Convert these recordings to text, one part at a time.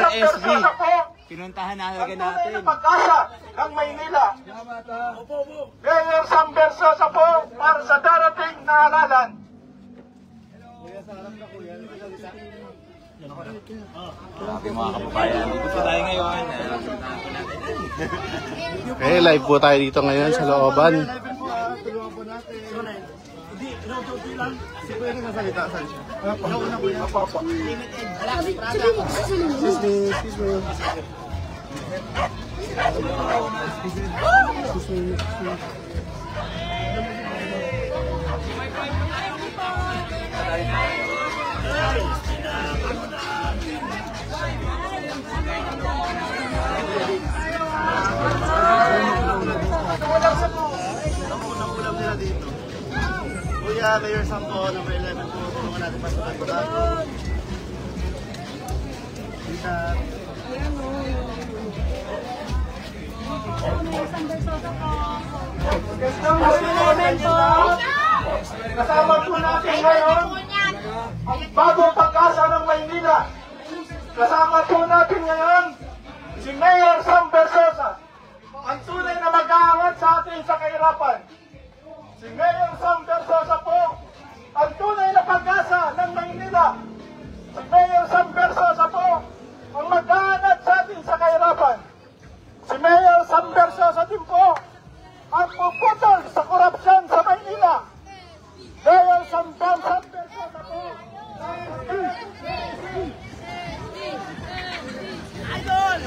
SB. Pinuntahan na natin. Ang pag-asa ng Maynila. Mayor Sam Versosa po para sa darating na halalan. Grabe mga kababayan. Dito po tayo ngayon. Okay, live po tayo dito ngayon sa looban. Tulungan po natin. Hindi, ino-joke lang. Kasi po yung nasalita. Saan siya? Nauna po yan. Limited. Excuse me. Nakulam nila dito. Kuya, Mayor Sampo, number 11 po. Tulungan natin pasukan po tayo. Dita. Kasama po natin ngayon ang bagong pag-asa ng Maynila. Kasama po natin ngayon si Mayor Sam Versosa, ang tunay na mag-aangat sa atin sa kahirapan. Si Mayor Sam Versosa po, ang tunay na pag-asa ng Maynila. Si Mayor Sam Versosa po, ang mag-aangat sa atin sa kahirapan. Si Mayor Sam Versosa din po, ang puputol sa korupsyon sa Maynila. Mayor Sam Versosa po, Idol!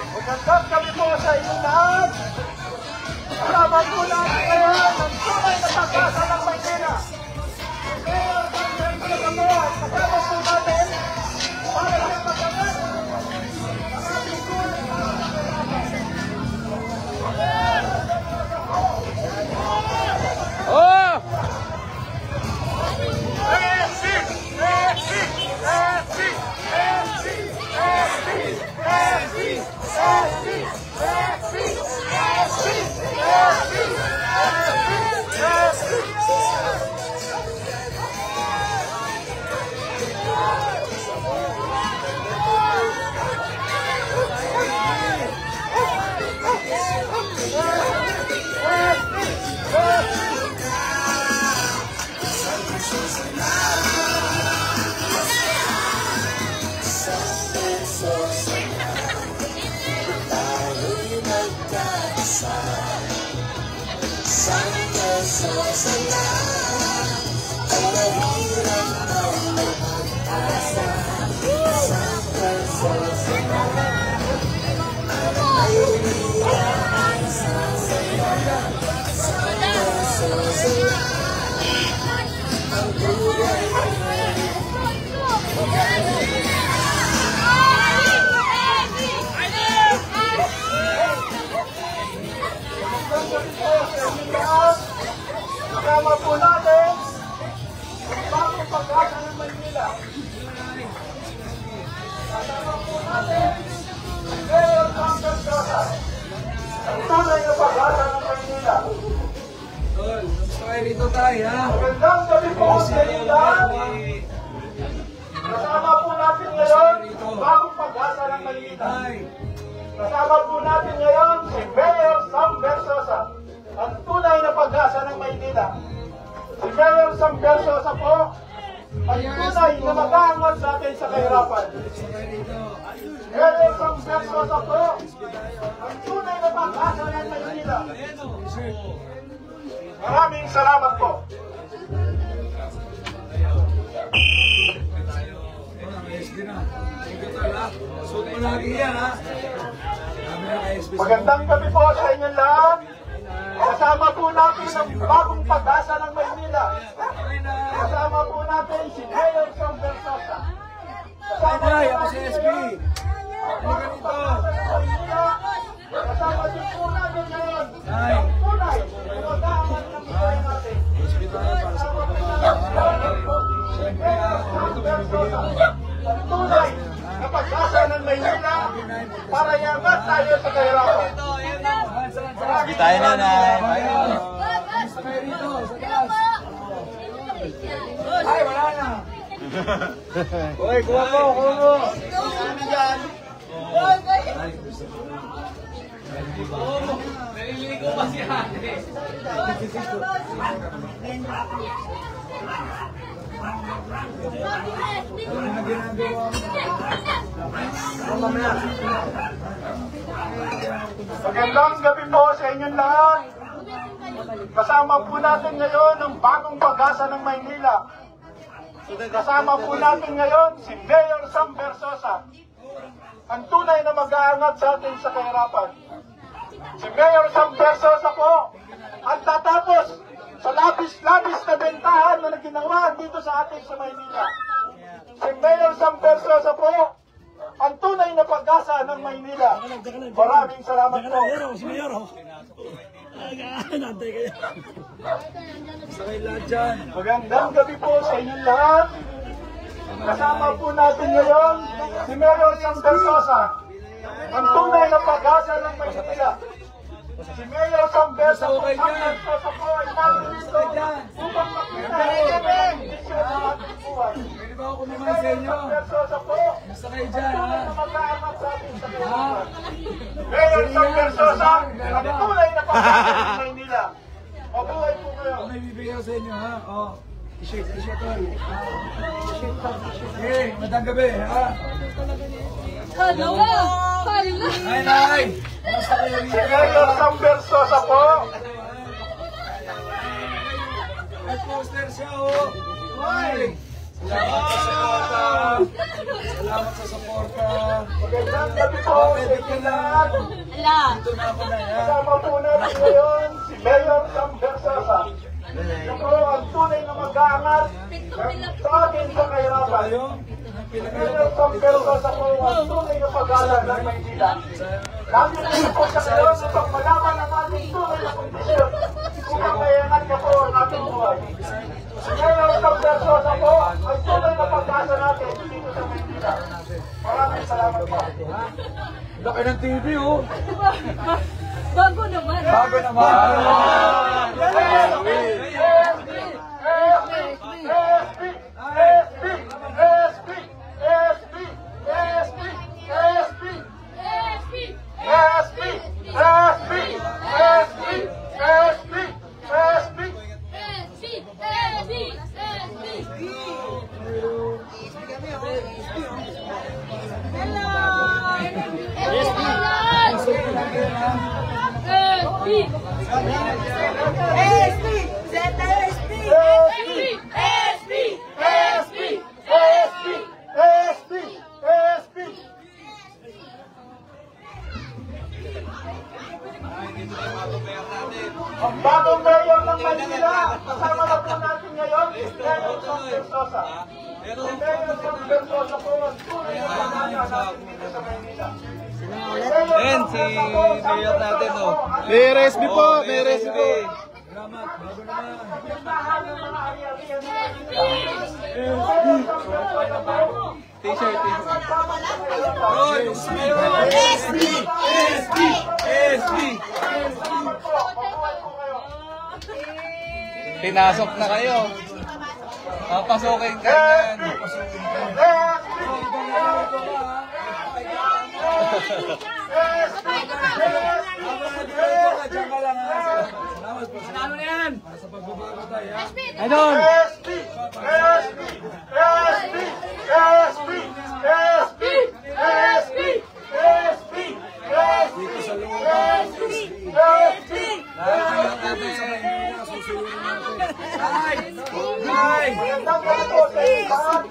Magandang kami po sa inyong lahat. Kasama po natin ngayon ang tunay na pag-asa ng Maynila. Mayor Sam Versosa po, kasama po natin para sa pag-angat ang ating tunay na kasama po natin ang bagong pag-asa ng Maynila. Kasama po natin ang Mayor Sam Versosa, ang tunay na pag-asa ng Maynila. Dito tayo, ha? Magandang gabi po sa inyo lahat. Kasama po natin ngayon ang bagong pag-asa ng Maynila. Kasama po natin ngayon si Mayor Sam Versosa, ang tunay na pag-asa ng Maynila. Si Mayor Sam Versosa po, ang tunay na mag-aangat sa atin sa kahirapan. Mayor Sam Versosa po, ang tunay na pag-asa ng Maynila. Maraming salamat po. Magandang gabi po sa inyong lahat. Kasama po natin ang bagong pag-asa ng Maynila. Kasama po natin si Mayor Sam Versosa. Kasama si SB. Kasama din po natin ngayon ang tunay na mag-aangat ng buhay natin. Kasama po natin tayo, nanay. Bye. Ay, wala na. Uy, kuha mo. Naliligo pa si ate. Magandang gabi po sa inyong lahat. Kasama po natin ngayon ang bagong pag-asa ng Maynila. Kasama po natin ngayon si Mayor Sam Bersosa, ang tunay na mag-aangat sa atin sa kahirapan. Si Mayor Sam Bersosa po ang tatapos sa labis-labis na bentahan na ginawa dito sa atin sa Maynila. Si Mayor Sam Bersosa po ang tunay na pag-asa ng Maynila. Maraming salamat po. Magandang gabi po sa inyong lahat. Kasama po natin ngayon si Mayor Sam Bersosa, ang tunay na pag-asa ng Maynila. Si Mayor Sam Bersosa po ay narito upang makita ang kondisyon ng ating buhay. Pwede ba ako naman sa inyo? Bersosa po, Basta kayo dyan, ha? mag-aangat sa atin sa kahirapan. Mayor Sam Bersosa, ang tunay na pag-asa ng Maynila. Mabuhay po kayo. Ako may bibigay ko sa inyo, ha? Oh. T-shirt, t-shirt, tol. Okay, magandang gabi, ha? Nay, nay! Basta kayo Si Mayor Sam Bersosa po, may poster siya, oh! Ay! Salamat sa suporta! Salamat sa suporta! magandang gabi po sa inyong lahat. Dito na ako na, ha? Kasama po natin ngayon si Mayor Sam Bersosa. Siya po ang tunay na mag-aangat sa atin sa kahirapan. Tayo? Si Mayor Sam Bersosa po ang tunay na pag-asa ng Maynila. Nandito po siya ngayon upang malaman ang ating tunay na kondisyon upang mayangat niya po ang ating buhay. Si Mayor Sam Bersosa po ang tunay na pag-asa natin dito sa Maynila. Maraming salamat po. Laki ng TV, oh! Bago naman. Bago naman! Ang bagong mayor ng Manila, kasama na po natin ngayon, si Mayor Sam Bersosa. Si Mayor Sam Bersosa po ang tunay na pag-asa natin dito sa Manila. Ayan, si Mayor natin, oh. May RSB po, may RSB po. Salamat, bago naman! Tindahan ng mga ari-arian ng Manila. T-shirt, t-shirt. Hoy, Mayor! SB! SB! SB! Pinasok na kayo. Papasukin kayo yan. Diyan ka lang, ha? Salamat po. Salamat na yan! Para sa pagbabago tayo, ha? Idol! Dito sa loob ng SB. Lahat ng natin sa Maynila, susunod natin. Nay! Nay! Magandang gabi po sa inyo lahat.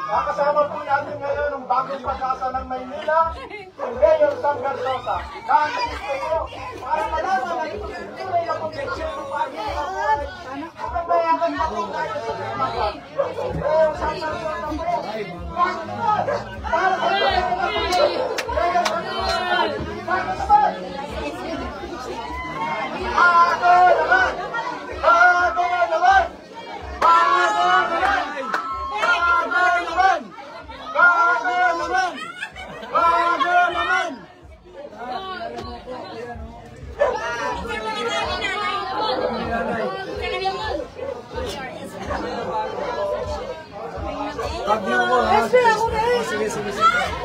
Makasama po natin ngayon ang bagong pag-asa ng Maynila, si Mayor Sam Bersosa. Nandito po para malaman ang tunay na kondisyon ng ating buhay. Ang bayagan na po tayo sa Maynila. Mayor Sam Bersosa po. Bakit naman? Para sa tunay na kondisyon. Mayor Sam Bersosa. Bakit naman? Bago naman! Bago naman! Bago naman! Bago naman!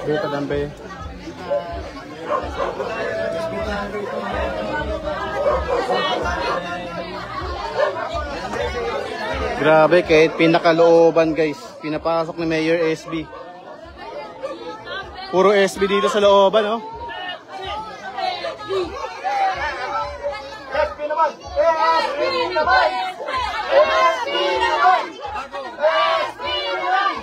Dito dambe. Grabe, kahit pinakalooban guys. Pinapasok ni Mayor SB. Puro SB dito sa looban, oh. SB naman! SB naman! SB naman! SB naman!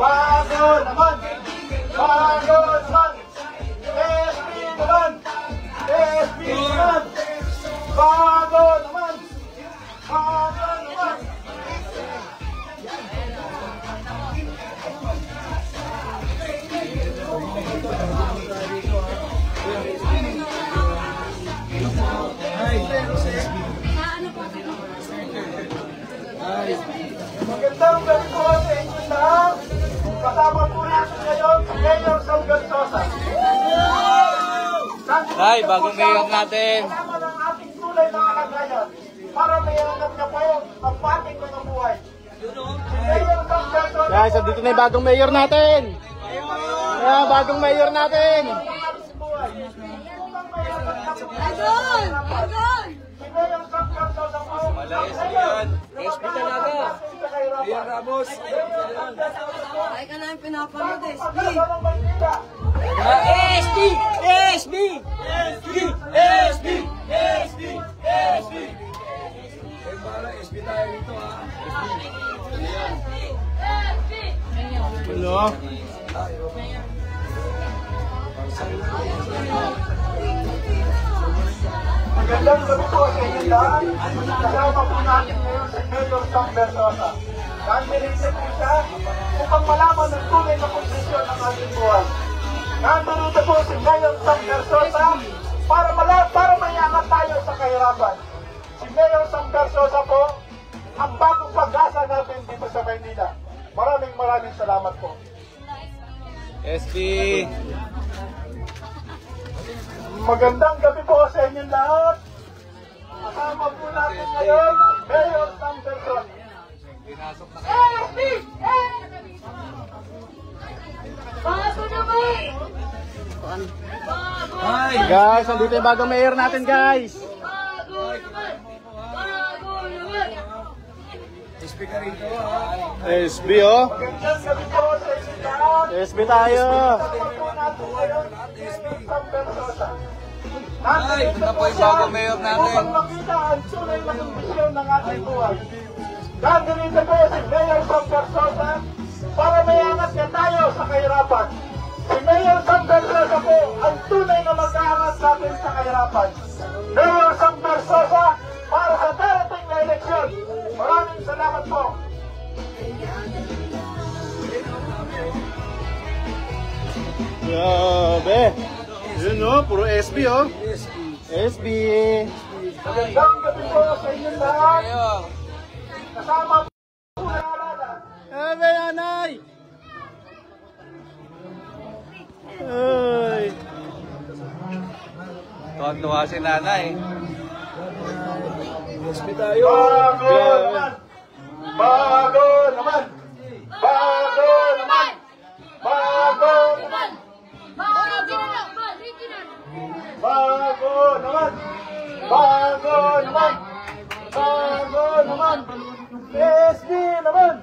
Bago naman! Bago naman! SB naman! SB naman! Bago naman! Bago naman! Magandang gabi po sa inyo lahat. Kasama po natin ngayon si Mayor Sam Versosa. Tay, bagong mayor natin. Kasama ng ating tulay na kalagayan para mayanap na po ang pating mga buhay. Si Mayor Sam Versosa. Guys, dito na yung bagong mayor natin. Ayan, bagong mayor natin. Agol! Agol! Si Mayor Sam Versosa po. Malayas yan. SB talaga. Mayor Ramos. Ay ka namin pinapanood eh. SB! SB! SB! SB! SB! SB! Hello. Magandang gabi po sa inyo lahat. Kasama po natin ngayon si Mayor Sam Versosa. Nandito po siya upang malaman ang tunay na kondisyon ng ating buhay. Nandito po si Mayor Sam Versosa para mayangat tayo sa kahirapan. Si Mayor Sam Versosa po ang bagong pag-asa natin dito sa Maynila. Maraming salamat po. SB. Magandang gabi po sa inyo lahat. Kasama po natin ngayon, Mayor Sam Versosa. SB! Bago naman! Bago! Guys, nandito yung bagong mayor natin, guys. Bago naman! Bago naman! SB, oh. Magandang gabi po sa inyo lahat. SB tayo. Kasama po natin ngayon, Mayor Sam Versosa. Ay, ito na po yung bagong mayor natin. Upang makita ang tunay na kondisyon ng ating buhay. Nandito po si Mayor Sam Versosa para mayangat niya tayo sa kahirapan. Si Mayor Sam Versosa po ang tunay na mag-aangat sa atin sa kahirapan. Mayor Sam Versosa para sa darating na eleksyon. Maraming salamat po. Grabe. Yun, oh. Puro SB, oh. SB. Magandang gabi po sa inyo lahat. Mayor. Kasama po na alala. Grabe, nanay. Ay. Tuwa-tuwa si nanay. Bago naman! Bago naman! Bago naman! Bago naman! Bago naman! Bago naman! Bago naman! SB naman!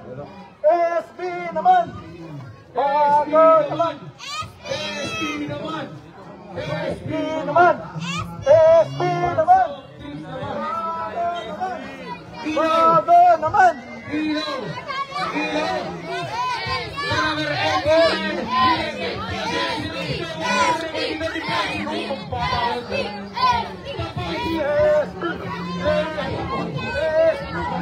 SB naman! Bago naman. SB naman. SB naman. SB naman. Bago naman. Ilaw. Ilaw. Number 18. SB.